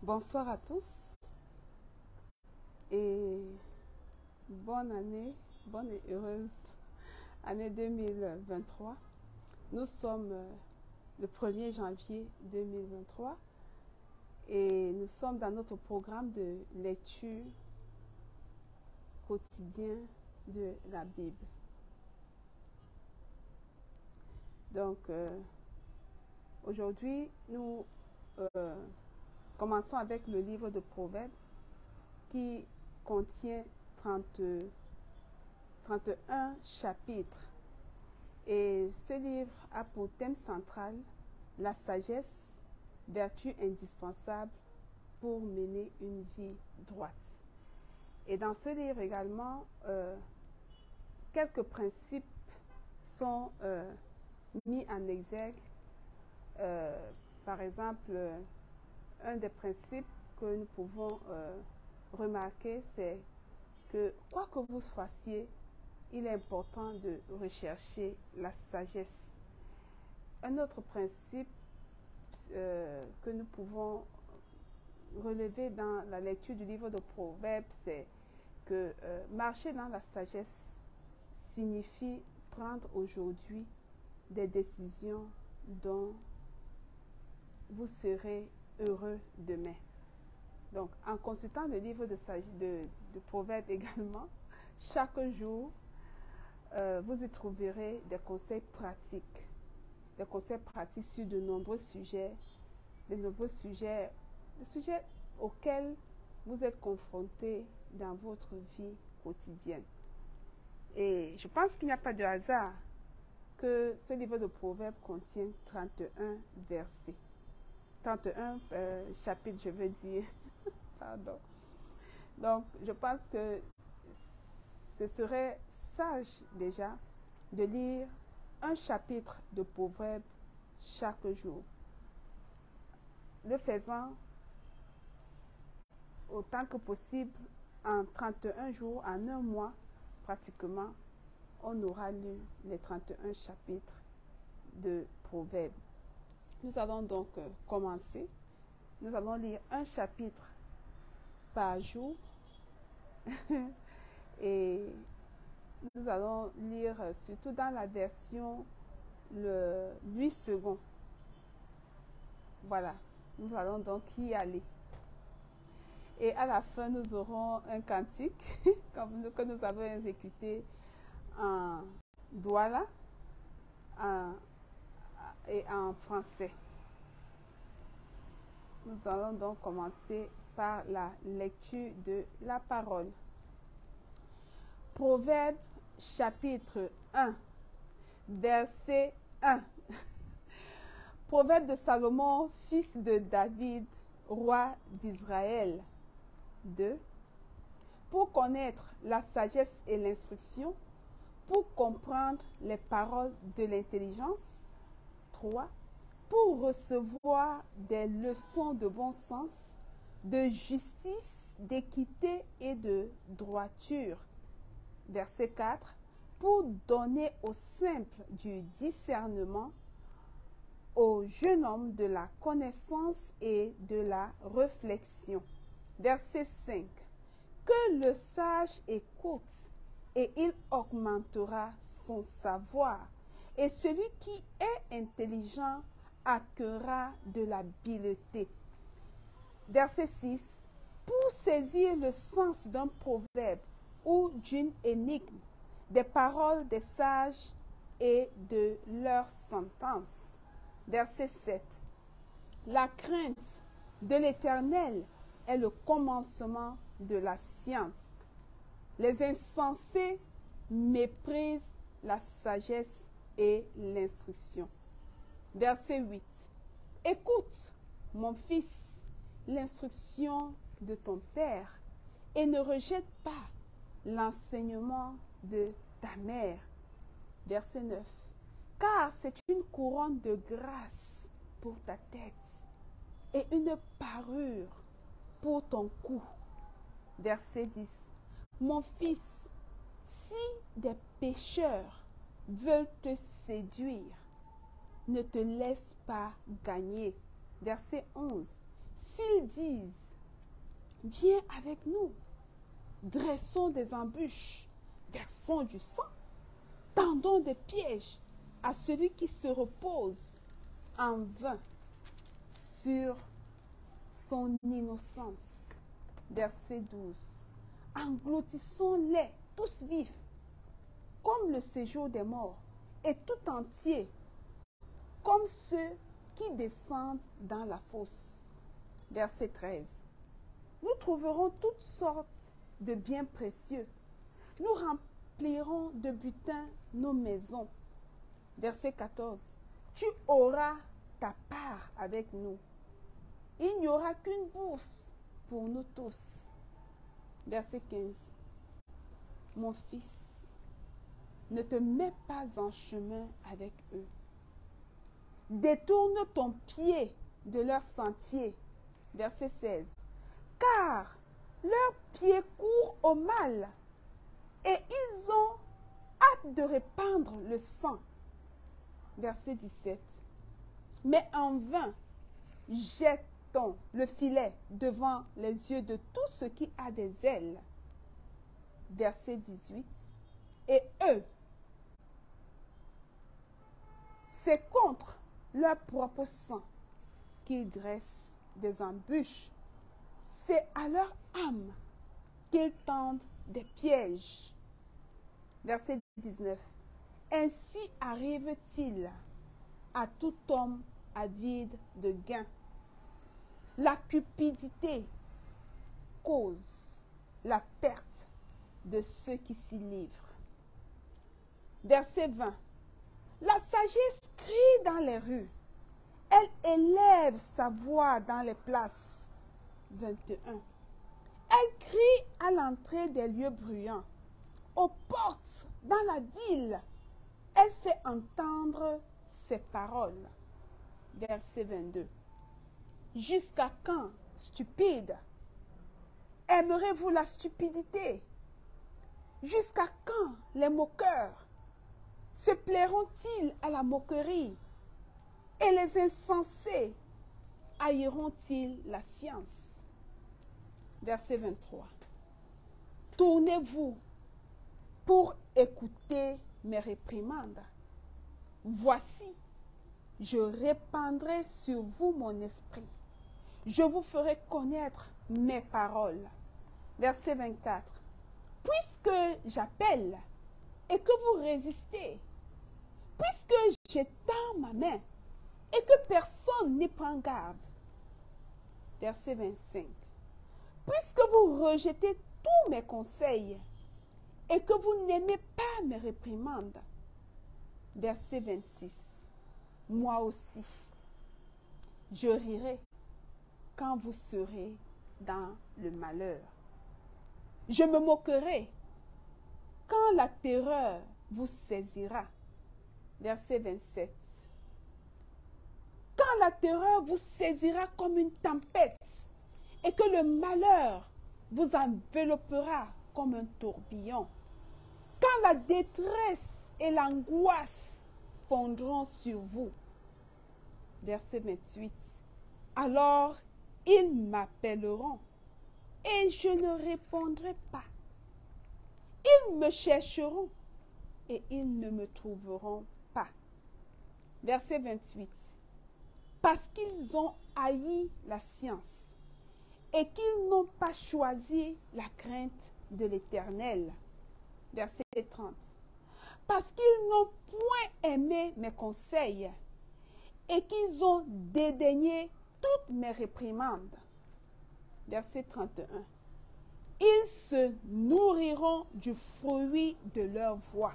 Bonsoir à tous et bonne année, bonne et heureuse année 2023. Nous sommes le 1er janvier 2023 et nous sommes dans notre programme de lecture quotidien de la Bible. Donc, aujourd'hui, nous commençons avec le livre de Proverbes qui contient 31 chapitres. Et ce livre a pour thème central la sagesse, vertu indispensable pour mener une vie droite. Et dans ce livre également, quelques principes sont mis en exergue. Par exemple, un des principes que nous pouvons remarquer, c'est que quoi que vous fassiez, il est important de rechercher la sagesse. Un autre principe que nous pouvons relever dans la lecture du livre de Proverbes, c'est que marcher dans la sagesse signifie prendre aujourd'hui des décisions dont vous serez heureux demain. Donc, en consultant le livre de Proverbes également, chaque jour, vous y trouverez des conseils pratiques sur de nombreux sujets, des sujets auxquels vous êtes confrontés dans votre vie quotidienne. Et je pense qu'il n'y a pas de hasard que ce livre de Proverbes contient 31 versets. 31 chapitres, je veux dire. Pardon. Donc, je pense que ce serait sage déjà de lire un chapitre de Proverbes chaque jour. Le faisant autant que possible en 31 jours, en un mois pratiquement, on aura lu les 31 chapitres de Proverbes. Nous allons donc commencer. Nous allons lire un chapitre par jour et nous allons lire surtout dans la version le 8 secondes. Voilà, nous allons donc y aller. Et à la fin, nous aurons un cantique que nous avons exécuté en douala et en français. Nous allons donc commencer par la lecture de la parole. Proverbe chapitre 1, verset 1. Proverbe de Salomon, fils de David, roi d'Israël. 2. Pour connaître la sagesse et l'instruction, pour comprendre les paroles de l'intelligence. 3. Pour recevoir des leçons de bon sens, de justice, d'équité et de droiture. Verset 4. Pour donner aux simples du discernement, aux jeunes hommes de la connaissance et de la réflexion. Verset 5. Que le sage écoute et il augmentera son savoir. Et celui qui est intelligent acquerra de l'habileté. Verset 6. Pour saisir le sens d'un proverbe ou d'une énigme, des paroles des sages et de leurs sentences. Verset 7. La crainte de l'Éternel est le commencement de la science. Les insensés méprisent la sagesse et l'instruction. Verset 8. Écoute, mon fils, l'instruction de ton père et ne rejette pas l'enseignement de ta mère. Verset 9. Car c'est une couronne de grâce pour ta tête et une parure pour ton cou. Verset 10. Mon fils, si des pécheurs veulent te séduire, ne te laisse pas gagner. Verset 11. S'ils disent, viens avec nous, dressons des embûches, versons du sang, tendons des pièges à celui qui se repose en vain sur son innocence. Verset 12. Engloutissons-les tous vifs, comme le séjour des morts, et tout entier, comme ceux qui descendent dans la fosse. Verset 13. Nous trouverons toutes sortes de biens précieux. Nous remplirons de butin nos maisons. Verset 14. Tu auras ta part avec nous. Il n'y aura qu'une bourse pour nous tous. Verset 15. Mon fils, ne te mets pas en chemin avec eux. Détourne ton pied de leur sentier. Verset 16. Car leurs pieds courent au mal et ils ont hâte de répandre le sang. Verset 17. Mais en vain, jette-t-on le filet devant les yeux de tout ce qui a des ailes. Verset 18. Et eux, c'est contre leur propre sang qu'ils dressent des embûches. C'est à leur âme qu'ils tendent des pièges. Verset 19. Ainsi arrive-t-il à tout homme avide de gain. La cupidité cause la perte de ceux qui s'y livrent. Verset 20. La sagesse crie dans les rues. Elle élève sa voix dans les places. 21. Elle crie à l'entrée des lieux bruyants. Aux portes, dans la ville, elle fait entendre ses paroles. Verset 22. Jusqu'à quand, stupide, aimerez-vous la stupidité? Jusqu'à quand les moqueurs se plairont-ils à la moquerie? Et les insensés haïront-ils la science? Verset 23. Tournez-vous pour écouter mes réprimandes. Voici, je répandrai sur vous mon esprit. Je vous ferai connaître mes paroles. Verset 24. Puisque j'appelle et que vous résistez, puisque j'étends ma main et que personne n'y prend garde. Verset 25. Puisque vous rejetez tous mes conseils et que vous n'aimez pas mes réprimandes. Verset 26. Moi aussi, je rirai quand vous serez dans le malheur. Je me moquerai quand la terreur vous saisira. Verset 27. Quand la terreur vous saisira comme une tempête et que le malheur vous enveloppera comme un tourbillon. Quand la détresse et l'angoisse fondront sur vous. Verset 28. Alors ils m'appelleront et je ne répondrai pas. Ils me chercheront et ils ne me trouveront pas. Verset 28. Parce qu'ils ont haï la science et qu'ils n'ont pas choisi la crainte de l'Éternel. Verset 30. Parce qu'ils n'ont point aimé mes conseils et qu'ils ont dédaigné toutes mes réprimandes. Verset 31. Ils se nourriront du fruit de leur voix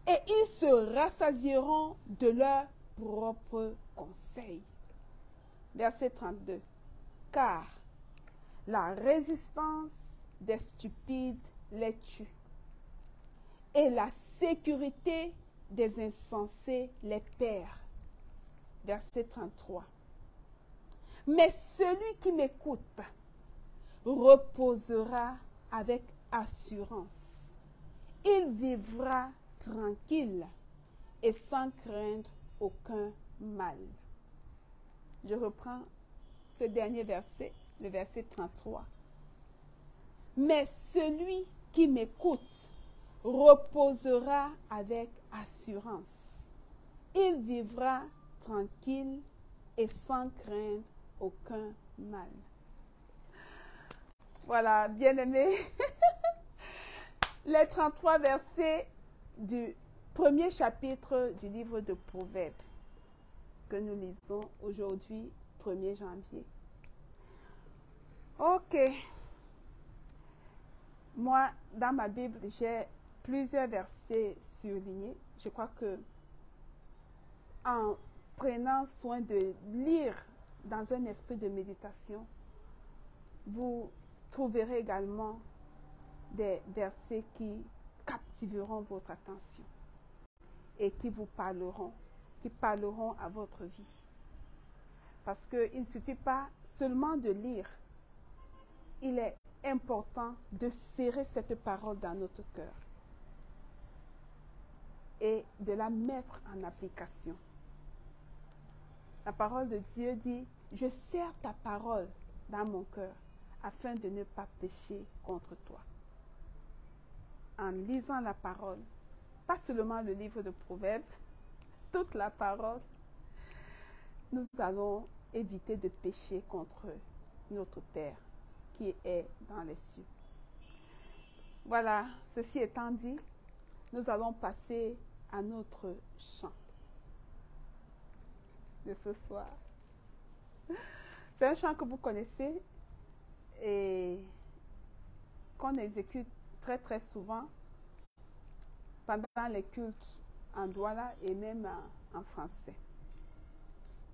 et ils se rassasieront de leurs propres conseils. Verset 32. Car la résistance des stupides les tue et la sécurité des insensés les perd. Verset 33. Mais celui qui m'écoute reposera avec assurance. Il vivra tranquille et sans craindre aucun mal. Je reprends ce dernier verset, le verset 33. Mais celui qui m'écoute reposera avec assurance. Il vivra tranquille et sans craindre aucun mal. Voilà, bien-aimés, les 33 versets du premier chapitre du livre de Proverbes que nous lisons aujourd'hui, 1er janvier. Ok. Moi, dans ma Bible, j'ai plusieurs versets surlignés. Je crois que en prenant soin de lire dans un esprit de méditation, vous trouverez également des versets qui captiveront votre attention et qui vous parleront, qui parleront à votre vie. Parce qu'il ne suffit pas seulement de lire, il est important de serrer cette parole dans notre cœur et de la mettre en application. La parole de Dieu dit, je serre ta parole dans mon cœur afin de ne pas pécher contre toi. En lisant la parole, pas seulement le livre de Proverbes, toute la parole, nous allons éviter de pécher contre notre Père qui est dans les cieux. Voilà, ceci étant dit, nous allons passer à notre chant de ce soir. C'est un chant que vous connaissez et qu'on exécute très souvent pendant les cultes en Douala et même en français.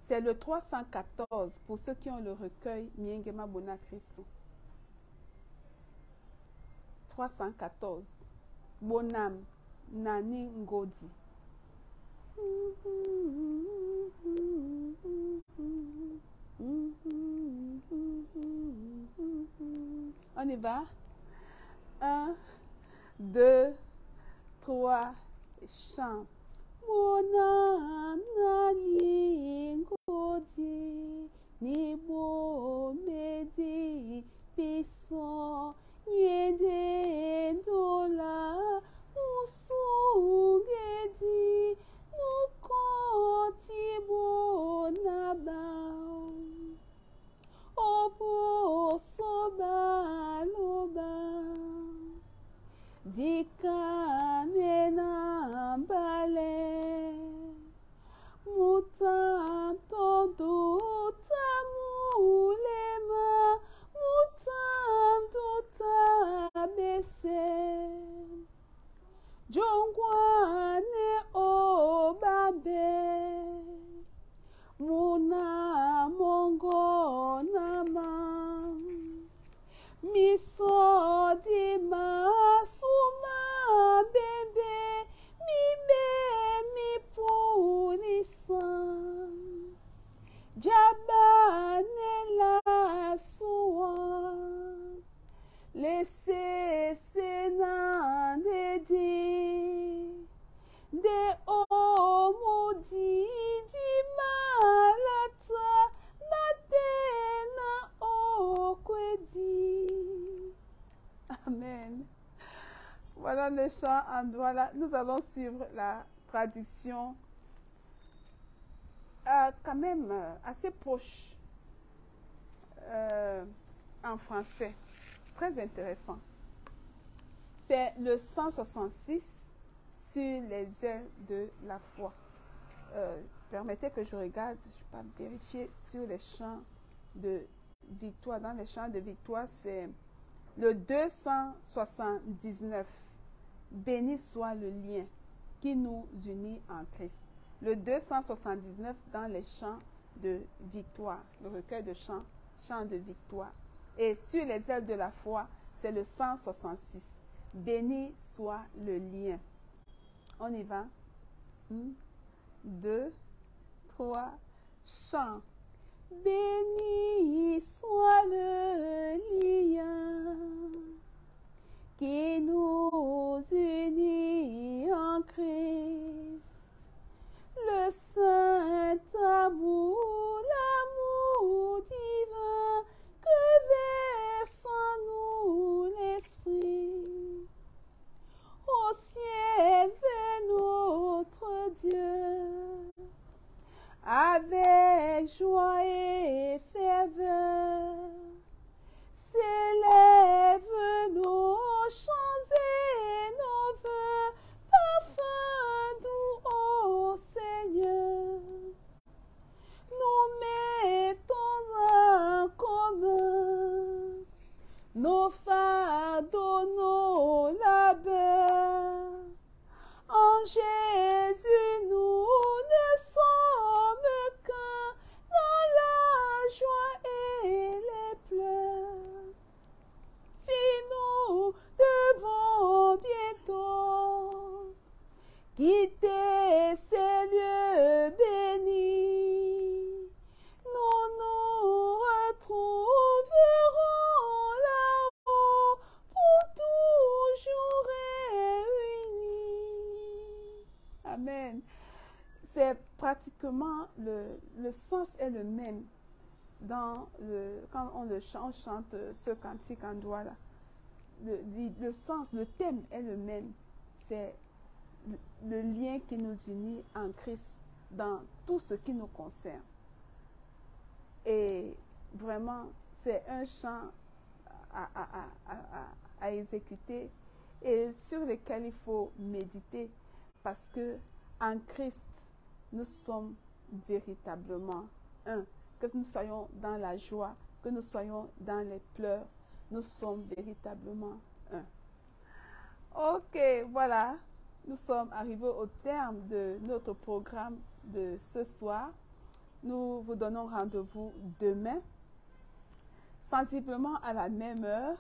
C'est le 314 pour ceux qui ont le recueil Miengema Bona Kristo. 314. Bonam Nani Ngodi. On y va. 1, 2, 3, chant. Bonam Nani Ngodi. Nibo Medi Pison. Yede dola musungedi nukoti bonabao opo soba loba dikane na mbale mutam todo tamulema mutam tota bese jongwane obabe muna mongo nama misodi masuma bebe mibe mipunisan jabane la suan laissez sénan de omudi di malata natena okwedi. Amen. Voilà le chant en Douala. Nous allons suivre la traduction quand même assez proche en français. Très intéressant. C'est le 166 sur les ailes de la foi. Permettez que je regarde, je vais pas vérifier sur les chants de victoire. Dans les chants de victoire, c'est le 279. Béni soit le lien qui nous unit en Christ. Le 279 dans les chants de victoire, le recueil de chants de victoire. Et sur les ailes de la foi, c'est le 166. Béni soit le lien. On y va. 1, 2, 3, chant. Béni soit le lien qui nous unit en Christ. Le saint amour, l'amour divin avec joie et ferveur. S'élèvent nos chants et nos vœux, parfums doux au Seigneur. Nous mettons en commun nos fardeaux, nos labeurs. En Jésus, nous ne sommes qu'un dans la joie et les pleurs. Si nous devons bientôt quitter ces lieux bénis, nous nous retrouverons là-haut pour toujours réunis. Amen. C'est pratiquement le sens est le même quand on chante ce cantique en doigt là. Le sens, le thème est le même. C'est le lien qui nous unit en Christ dans tout ce qui nous concerne. Et vraiment, c'est un chant à exécuter et sur lequel il faut méditer parce que en Christ, nous sommes véritablement un. Que nous soyons dans la joie, que nous soyons dans les pleurs, nous sommes véritablement un. Ok, voilà. Nous sommes arrivés au terme de notre programme de ce soir. Nous vous donnons rendez-vous demain, sensiblement à la même heure.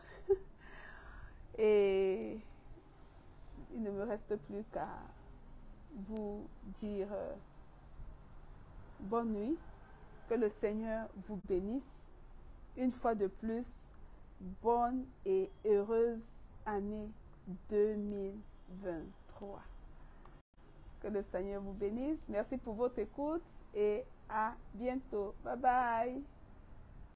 Et il ne me reste plus qu'à vous dire bonne nuit. Que le Seigneur vous bénisse. Une fois de plus, bonne et heureuse année 2023. Que le Seigneur vous bénisse. Merci pour votre écoute et à bientôt. Bye bye.